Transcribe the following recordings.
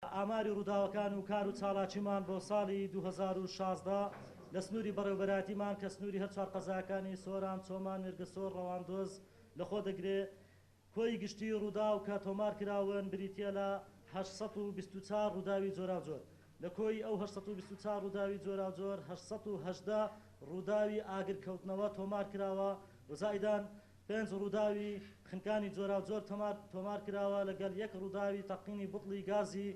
ئاماری ڕووداوەکان و کار و چالاکیمان بۆ ساڵی 2016 لە سنووری بەڕێوەبەراتیمان کە سنووری هەر چوار قەزاکانی سۆران، چۆمان، مێرگەسۆر، ڕەواندۆز لەخۆ دەگرێت. کۆی گشتی ڕوودا و کە تۆمار کراون بریتە لە 824 ڕووداوی جۆراوجۆر. لە کۆی ئەو 824 ڕووداوی جۆراوجۆر 818 ڕووداوی ئاگرکەوتنەوە تۆمار کراوە و زائیدان 5 ڕووداوی خنکانی جۆراوجۆر تۆمار کراوە لەگەڵ یەک ڕووداوی تەقینی بوتڵی گازی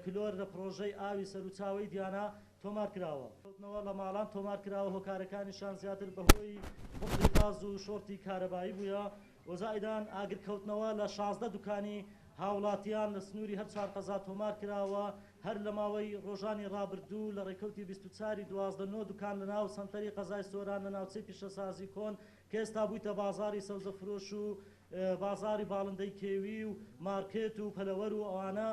کلۆر لە پرۆژەی ئاوی سەرچاوی دیانە تۆمار کراوە. کەوتنەوە لە ماڵان تۆمار کراوە، هۆکارەکانیشان زیاتر بەهۆی بوتڵی گاز و شۆرتی کارەبایی بووە و زائیدان ئاگرکەوتنەوە لە 16 دوکانی هاوڵاتیان لە سنووری هەر چوار قەزا تۆمار کراوە. هەر لە ماوەی ڕۆژانی ڕابردوو لە ڕێکەوتی 24 12 دوکان لە ناو سنتەری قەزای سۆران لە ناوچەی پیشەسازی کۆن کە ئێستا بوویتە بازاری سەوزەفرۆش و بازاری باڵندەی کێوی و مارکێت و پەلەوەر و ئەوانە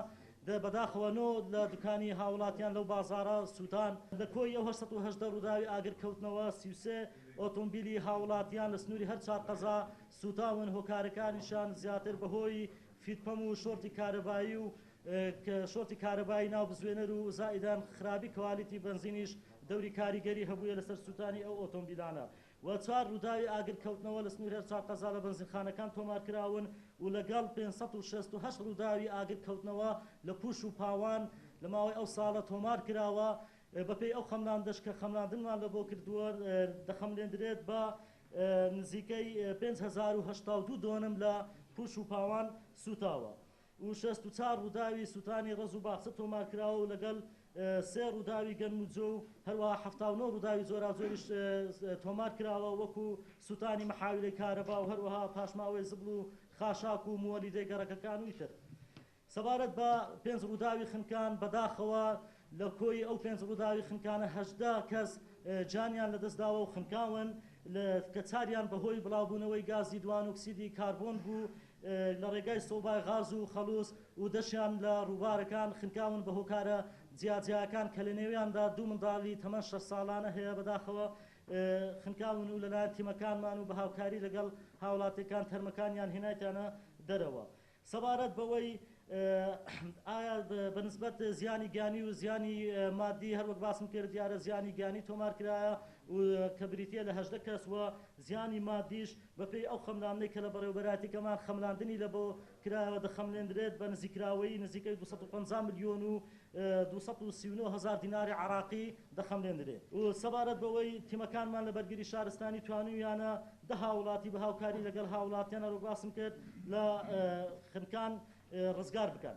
بەداخەوەنۆ لە دوکانی هاوڵاتیان لەو بازارە سووتان. لە کۆی ئەو 818 ڕووداوی ئاگرکەوتنەوە 33 ئۆتۆمبیلی هاوڵاتیان لە سنووری هەر چوار قەزا سووتاون، هۆکارەکانیشان زیاتر بەهۆی فیتپەم و شۆرتی کارەبایی و شۆرتی کارەبایی ناو بزوێنەر و زائیدان خراپی کوالیتی بنزینیش دەوری کاریگەری هەبووە لەسەر سووتانی ئەو ئۆتۆمبیلانە. و چوار ڕووداوی ئاگرکەوتنەوە لە سنووری هەر چوار قەزا لە بنزینخانەکان تۆمار کراون و لەگەڵ 568 ڕووداوی ئاگرکەوتنەوە لە پوش و پاوان لە ماوەی ئەو ساڵە تۆمار کراوە. بەپێی ئەو خەملاندەش کە خەملاندنمان لە بۆ کردووە دەخەملێندرێت بە نزیکەی 5082 دۆنم لە پوش و پاوان سوتاوە و 64 ڕووداوی سووتانی ڕز و باخچە تۆمار کراوە و لەگەڵ 3 ڕووداوی گەنم و جۆ و هەروەها 79 ڕووداوی زۆراوجۆریش تۆمار کراوە وەکو سووتانی مەحاویلەی کارەبا و هەروەها پاشماوەی زبڵ و خاشاک و موەلیدەی گەڕەکەکان و ئیتر. سەبارەت بە 5 ڕووداوی خنکان بەداخەوە لە کۆی ئەو 5 ڕووداوی خنکانە 18 کەس جانیان لەدەستداوە و خنکاون کە چاریان بەهۆی بڵاوبوونەوەی گازی دوان ئۆکسیدی کاربۆن بوو لە ڕێگای سۆبای غاز و خەلووس و دەشیان لە ڕووبارەکان خنکاون بە هۆکارە جیاجیاکان کە لە نێویاندا دوو منداڵی تەمەن 6 ساڵانە هەیە بەداخەوە خنکاون و لەلایەن تیمەکانمان و بە هاوکاری لەگەڵ هاوڵاتیەکان تەرمەکانیان هێنایتانە دەرەوە. سەبارەت بەوەی ئایا بەنسبەت زیانی گیانی و زیانی مادی هەروەک باسم کرد دیارە زیانی گیانی تۆمار کرایە و کە بریتە لە 18 کەس وە زیانی مادیش بەپێی ئەو خەملاندنەی کە لە بەڕێوەبەراتیەکەمان خەملاندنی لە بۆ کرایەوە دەخەملێندرێت بە نزیکراوەی نزیکەی 250 ملیۆن و 239 هزار دیناری عراقی دەخەملێندرێت. و سەبارەت بەوەی تیمەکانمان لە بەرگری شارستانی توانویانە ده هاوڵاتی بە هاوکاری لەگەڵ هاوڵاتیانە ڕووباسم کرد لە خنکان ڕزگار بکەن.